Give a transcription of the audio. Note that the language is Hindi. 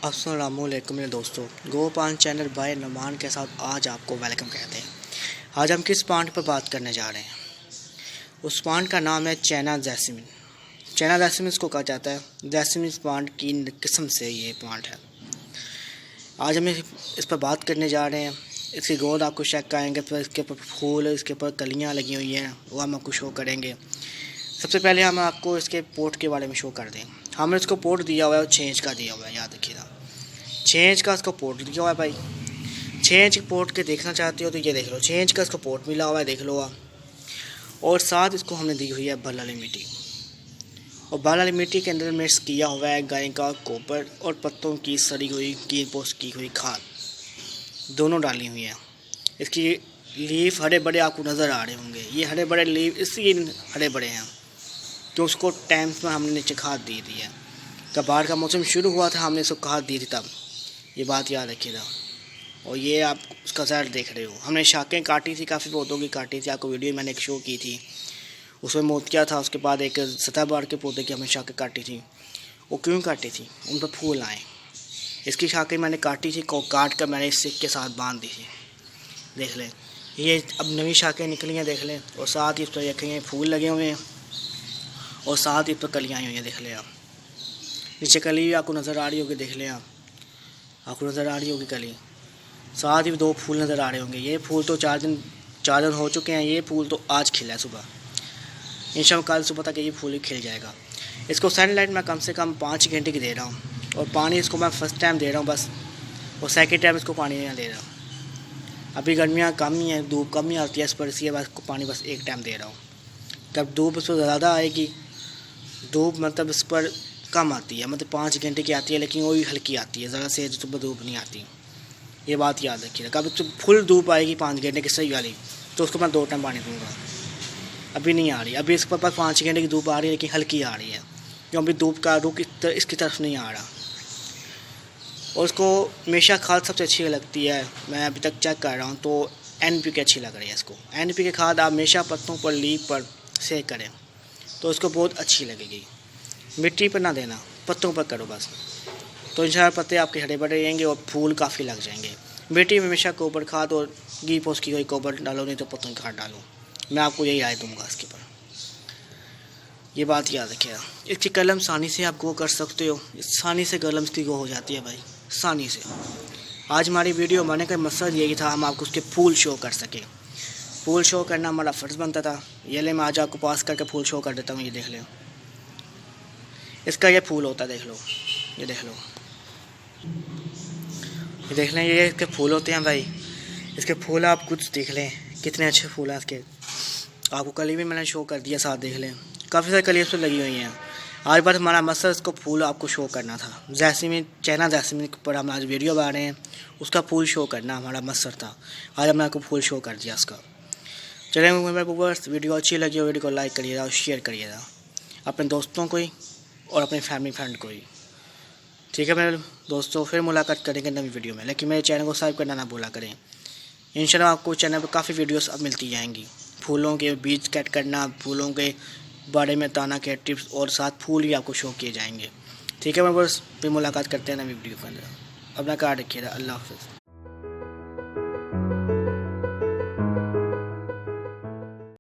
अस्सलामुअलैकुम मेरे दोस्तों, गोपान चैनल बाय नुमान के साथ आज आपको वेलकम कहते हैं। आज हम किस प्लांट पर बात करने जा रहे हैं? उस प्लांट का नाम है चाइना जैस्मिन। चाइना जैस्मिन इसको कहा जाता है। जैस्मिन प्लांट की किस्म से ये प्लांट है। आज हम इस पर बात करने जा रहे हैं। इसकी ग्रोथ आपको चेक करेंगे, फिर इसके ऊपर फूल, इसके ऊपर कलियाँ लगी हुई हैं, वो हम आपको शो करेंगे। सबसे पहले हम आपको इसके पोट के बारे में शो कर दें। हमने इसको पोट दिया हुआ है, 6 इंच का दिया हुआ है, याद रखिएगा। 6 इंच का इसको पोट दिया हुआ है भाई। 6 इंच पोट के देखना चाहते हो तो ये देख लो, 6 इंच का इसको पोट मिला हुआ है, देख लो आप। और साथ इसको हमने दी हुई है बल वाली मिट्टी, और बल वाली मिट्टी के अंदर मिक्स किया हुआ है गाय का गोबर और पत्तों की सड़ी हुई कंपोस्ट की हुई खाद, दोनों डाली हुई है। इसकी लीफ हरे बड़े आपको नज़र आ रहे होंगे। ये हरे बड़े लीफ इसलिए हरे बड़े हैं तो उसको टाइम में हमने नीचे खाद दी थी है। जब बाढ़ का मौसम शुरू हुआ था हमने इसको खाद दी थी तब, ये बात याद रखिएगा। और ये आप उसका ज़र देख रहे हो, हमने शाखें काटी थी, काफ़ी पौधों की काटी थी। आपको वीडियो मैंने एक शो की थी, उसमें मोतिया था। उसके बाद एक सदाबहार के पौधे की हमने शाखें काटी थी। वो क्यों काटी थी? उन पर फूल आए। इसकी शाखें मैंने काटी थी, काट कर मैंने इस सिक के साथ बांध दी थी। देख लें, ये अब नई शाखें निकली हैं, देख लें। और साथ ही इस पर देखेंगे फूल लगे हुए हैं, और साथ ही इस पर कलियाँ आई हुई हैं, देख लें आप। नीचे कली भी आपको नज़र आ रही होगी, देख लें आपको नज़र आ रही होगी कली। साथ ही 2 फूल नज़र आ रहे होंगे। ये फूल तो 4 दिन हो चुके हैं। ये फूल तो आज खिला है सुबह, इंशाल्लाह कल सुबह तक ये फूल ही खिल जाएगा। इसको सनलाइट मैं कम से कम 5 घंटे की दे रहा हूँ, और पानी इसको मैं फर्स्ट टाइम दे रहा हूँ बस, और सेकेंड टाइम इसको पानी नहीं दे रहा हूँ। अभी गर्मियाँ कम ही हैं, धूप कम ही आती है इस पर, इसलिए मैं इसको पानी बस एक टाइम दे रहा हूँ। जब धूप इस पर ज़्यादा आएगी, धूप मतलब इस पर कम आती है, मतलब 5 घंटे की आती है, लेकिन वो भी हल्की आती है, ज़्यादा से सुबह धूप नहीं आती। ये बात याद रखिएगा। कभी तो फुल धूप आएगी 5 घंटे की सही वाली, तो उसको मैं 2 टाइम पानी दूंगा। अभी नहीं आ रही, अभी इसके पास 5 घंटे की धूप आ रही है, लेकिन हल्की आ रही है, क्योंकि अभी धूप का रुख इसकी तरफ नहीं आ रहा। और उसको हमेशा खाद सबसे अच्छी लगती है। मैं अभी तक चेक कर रहा हूँ तो NPK अच्छी लग रही है इसको। NPK खाद आप हमेशा पत्तों पर, लीफ पर सेक करें तो उसको बहुत अच्छी लगेगी। मिट्टी पर ना देना, पत्तों पर करो बस, तो इंशाल्लाह पत्ते आपके हरे भरे रहेंगे और फूल काफ़ी लग जाएंगे। मिट्टी में हमेशा गोबर खाद और घी पोस की हुई गोबर डालो, नहीं तो पत्तों की खाद डालो। मैं आपको यही राय दूंगा इसके ऊपर, ये बात याद रखिएगा। इसकी कलम आसानी से आप गो कर सकते हो, आसानी से कलम की गो हो जाती है भाई, आसानी से। आज हमारी वीडियो बनाने का मकसद यही था, हम आपको उसके फूल शो कर सकें। फूल शो करना हमारा फ़र्ज़ बनता था। ये ले मैं आज आपको पास करके फूल शो कर देता हूँ। ये देख लो, इसका ये फूल होता है, देख लो, ये देख लो, ये देख लें, ये इसके फूल होते हैं भाई। इसके फूल आप कुछ देख लें, कितने अच्छे फूल हैं इसके। आपको कली भी मैंने शो कर दिया, साथ देख लें, काफ़ी सारी कलियाँ तो लगी हुई हैं। आज बार हमारा मकसद इसको फूल आपको शो करना था। जैस्मिन, चाइना जैस्मिन पर हम आज वीडियो बना रहे हैं, उसका फूल शो करना हमारा मकसद था। आज हमने आपको फूल शो कर दिया इसका। चलिए मेरे व्यूअर्स, वीडियो अच्छी लगी हो वीडियो को लाइक करिएगा और शेयर करिएगा अपने दोस्तों को ही और अपने फैमिली फ्रेंड को ही। ठीक है मेरे दोस्तों, फिर मुलाकात करेंगे नई वीडियो में, लेकिन मेरे चैनल को सब्सक्राइब करना ना भूला करें। इंशाल्लाह आपको चैनल पर काफ़ी वीडियोस अब मिलती जाएंगी। फूलों के बीज कट करना, फूलों के बारे में ताना के टिप्स, और साथ फूल भी आपको शो किए जाएंगे। ठीक है मेरे बस, फिर मुलाकात करते हैं नई वीडियो के अंदर। अपना ख्याल रखिएगा। अल्लाह हाफ़िज़।